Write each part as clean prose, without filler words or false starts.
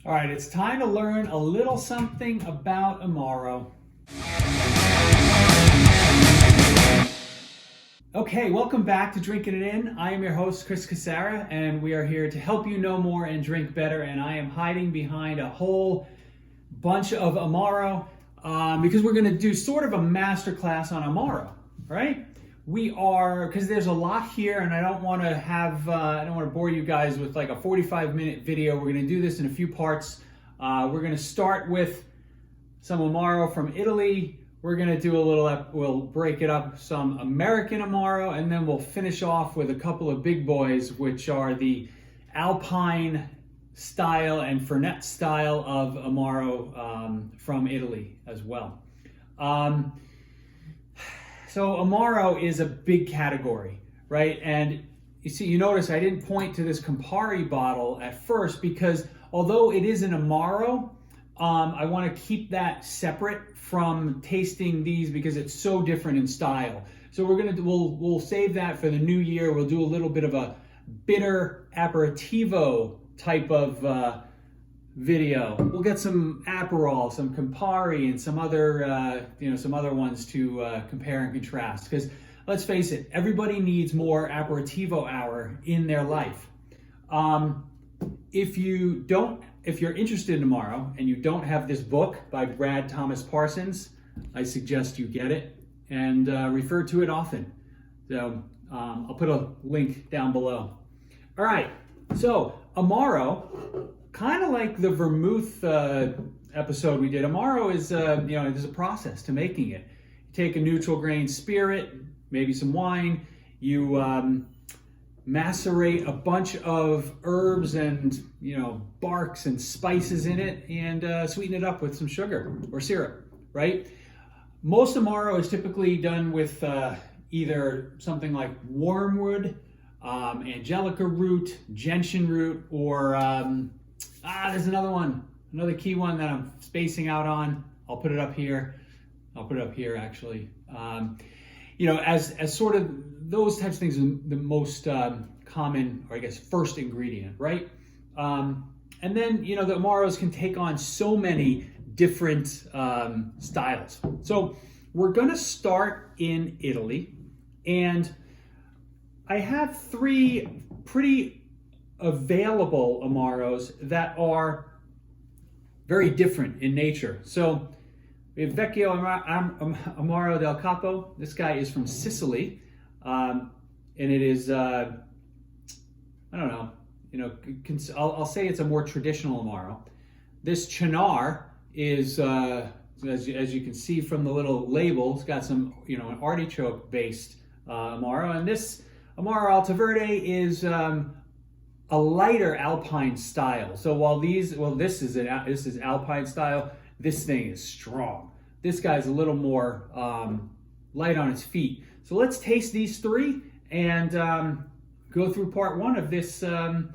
All right, it's time to learn a little something about Amaro. Okay, welcome back to Drinking It In. I am your host, Chris Casara, and we are here to help you know more and drink better. And I am hiding behind a whole bunch of Amaro because we're going to do sort of a master class on Amaro, right? We are, because there's a lot here, and I don't want to bore you guys with like a 45-minute video. We're going to do this in a few parts. We're going to start with some Amaro from Italy. We're going to do we'll break it up, some American Amaro, and then we'll finish off with a couple of big boys, which are the Alpine style and Fernet style of Amaro from Italy as well. So Amaro is a big category, right? And you notice I didn't point to this Campari bottle at first because although it is an Amaro, I want to keep that separate from tasting these because it's so different in style. So we'll save that for the new year. We'll do a little bit of a bitter aperitivo type of video. We'll get some Aperol, some Campari, and some other ones to compare and contrast. Because let's face it, everybody needs more aperitivo hour in their life. If you're interested in Amaro and you don't have this book by Brad Thomas Parsons, I suggest you get it and refer to it often. So I'll put a link down below. All right, so Amaro, kind of like the vermouth episode we did, Amaro is there's a process to making it. You take a neutral grain spirit, maybe some wine, you macerate a bunch of herbs and barks and spices in it, and sweeten it up with some sugar or syrup, right? Most Amaro is typically done with either something like wormwood, angelica root, gentian root, or there's another key one that I'm spacing out on. I'll put it up here. I'll put it up here actually. As sort of those types of things are the most common, or I guess first ingredient, right? And then the Amaros can take on so many different styles. So we're gonna start in Italy, and I have three pretty available Amaros that are very different in nature. So we have Vecchio Amaro del Capo. This guy is from Sicily, and it is I don't know. I'll say it's a more traditional Amaro. This Cynar is, as you can see from the little label, it's got some, an artichoke-based Amaro, and this Amaro Alta Verde is a lighter Alpine style. So while this is Alpine style, this thing is strong. This guy's a little more light on its feet. So let's taste these three and go through part one of this episode,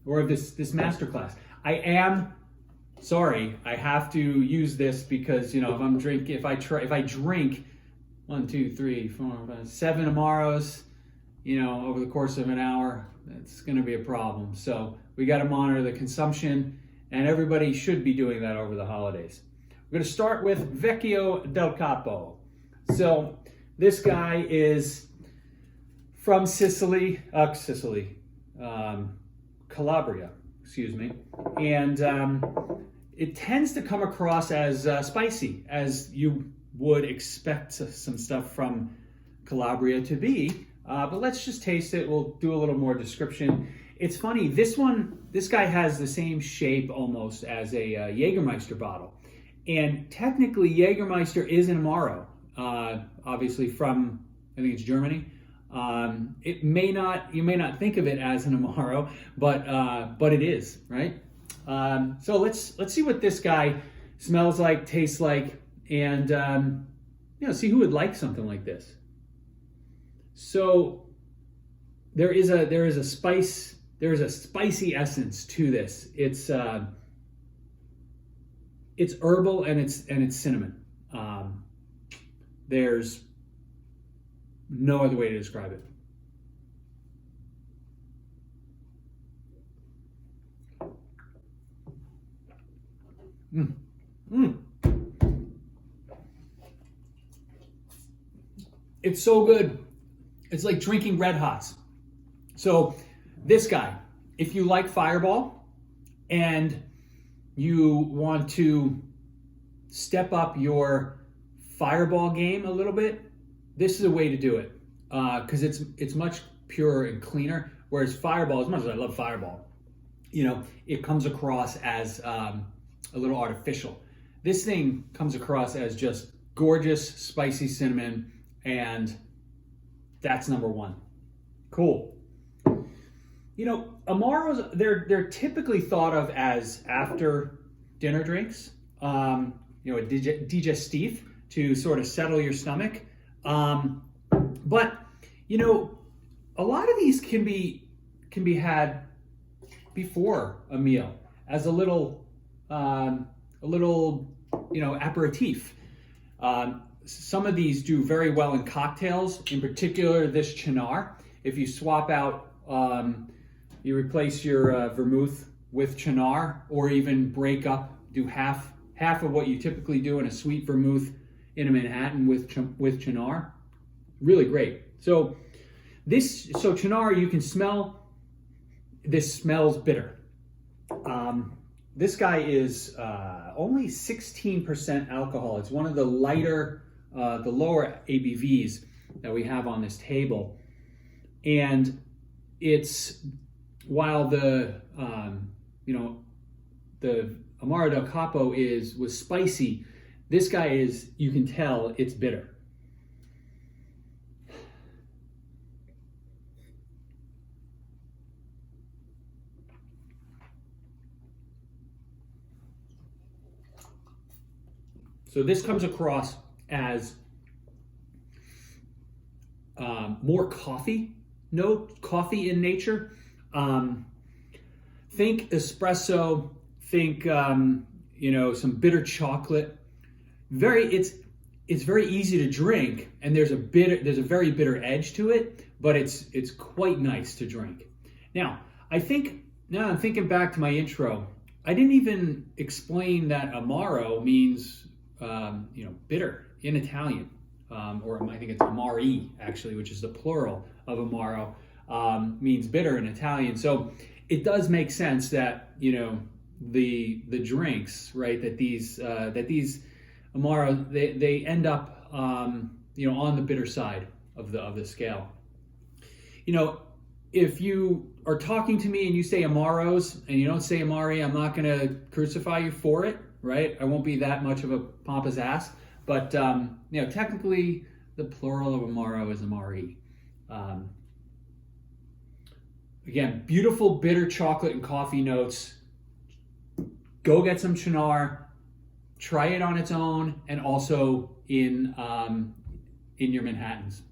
or of this masterclass. I am sorry, I have to use this because if I drink 1, 2, 3, 4, 5, 7 Amaros, over the course of an hour, that's going to be a problem. So we got to monitor the consumption, and everybody should be doing that over the holidays. We're going to start with Vecchio del Capo. So this guy is from Calabria, excuse me, and it tends to come across as spicy, as you would expect some stuff from Calabria to be. But let's just taste it. We'll do a little more description. It's funny, this guy has the same shape almost as a Jägermeister bottle. And technically Jägermeister is an Amaro, obviously from, I think it's Germany. You may not think of it as an Amaro, but it is, right? So let's see what this guy smells like, tastes like, and see who would like something like this. So there is a spicy essence to this. It's herbal and it's cinnamon. There's no other way to describe it. Mm. Mm. It's so good. It's like drinking Red Hots. So this guy, if you like Fireball and you want to step up your Fireball game a little bit, this is a way to do it, because it's much purer and cleaner. Whereas Fireball, as much as I love Fireball, it comes across as a little artificial. This thing comes across as just gorgeous, spicy cinnamon, and that's number one. Cool. Amaros, they're typically thought of as after dinner drinks, a digestif to sort of settle your stomach. But a lot of these can be had before a meal as a little aperitif. Some of these do very well in cocktails, in particular this Cynar. If you swap out, you replace your vermouth with Cynar, or even break up, do half of what you typically do in a sweet vermouth in a Manhattan with Cynar. Really great. So Cynar, you can smell, this smells bitter. This guy is only 16% alcohol. It's one of the lighter, the lower ABVs that we have on this table. And it's, while the Amaro del Capo was spicy, this guy is, you can tell it's bitter. So this comes across as more coffee in nature. Think espresso, think some bitter chocolate. It's very easy to drink, and there's a very bitter edge to it, but it's quite nice to drink. Now I'm thinking back to my intro. I didn't even explain that Amaro means bitter in Italian, or I think it's Amari actually, which is the plural of Amaro, means bitter in Italian. So it does make sense that the drinks, right, that these Amaro, they end up on the bitter side of the scale. If you are talking to me and you say Amaros and you don't say Amari, I'm not going to crucify you for it, right? I won't be that much of a pompous ass. But technically, the plural of Amaro is Amari. Again, beautiful bitter chocolate and coffee notes. Go get some Cynar. Try it on its own, and also in your Manhattans.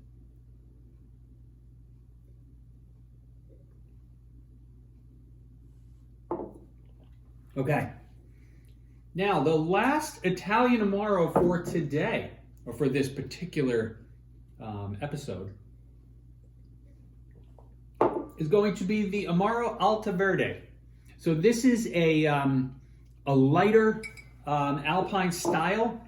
Okay. Now, the last Italian Amaro for today, or for this particular episode, is going to be the Amaro Alta Verde. So this is a lighter Alpine style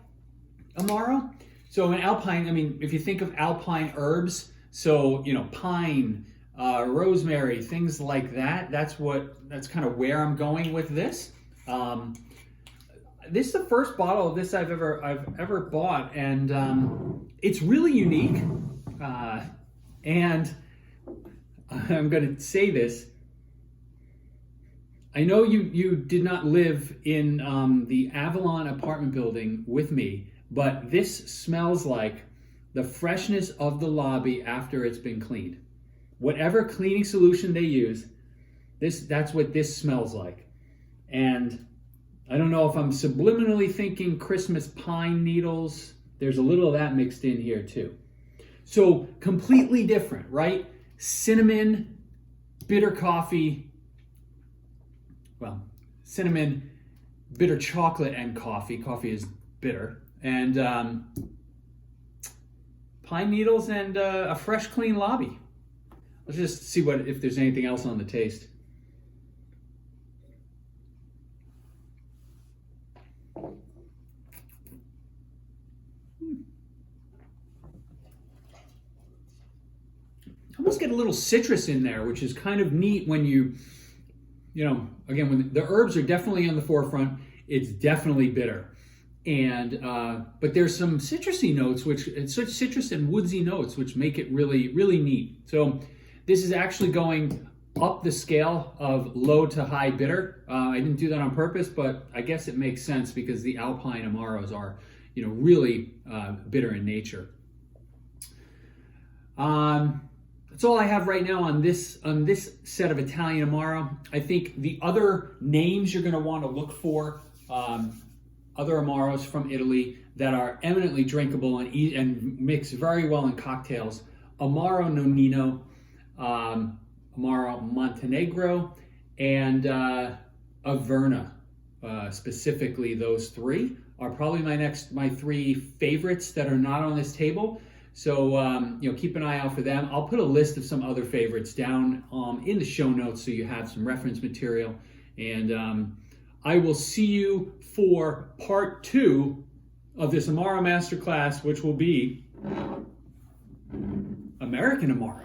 Amaro. So an Alpine, if you think of Alpine herbs, so pine, rosemary, things like that. That's kind of where I'm going with this. This is the first bottle of this I've ever bought, and it's really unique. And I'm going to say this. I know you did not live in the Avalon apartment building with me, but this smells like the freshness of the lobby after it's been cleaned. Whatever cleaning solution they use, that's what this smells like. And I don't know if I'm subliminally thinking Christmas pine needles. There's a little of that mixed in here too. So completely different, right? Cinnamon, bitter coffee. Well, cinnamon, bitter chocolate, and coffee. Coffee is bitter. And pine needles and a fresh, clean lobby. Let's just see if there's anything else on the taste. almost get a little citrus in there, which is kind of neat when again, when the herbs are definitely on the forefront, it's definitely bitter. And but there's some citrusy notes, citrus and woodsy notes, which make it really, really neat. So this is actually going up the scale of low to high bitter. I didn't do that on purpose, but I guess it makes sense because the Alpine Amaros are, really bitter in nature. That's all I have right now on this set of Italian Amaro. I think the other names you're going to want to look for, other Amaros from Italy that are eminently drinkable and mix very well in cocktails: Amaro Nonino, Amaro Montenegro, and Averna. Specifically, those three are probably my three favorites that are not on this table. So keep an eye out for them. I'll put a list of some other favorites down in the show notes so you have some reference material. And I will see you for part 2 of this Amaro Master Class, which will be American Amaro.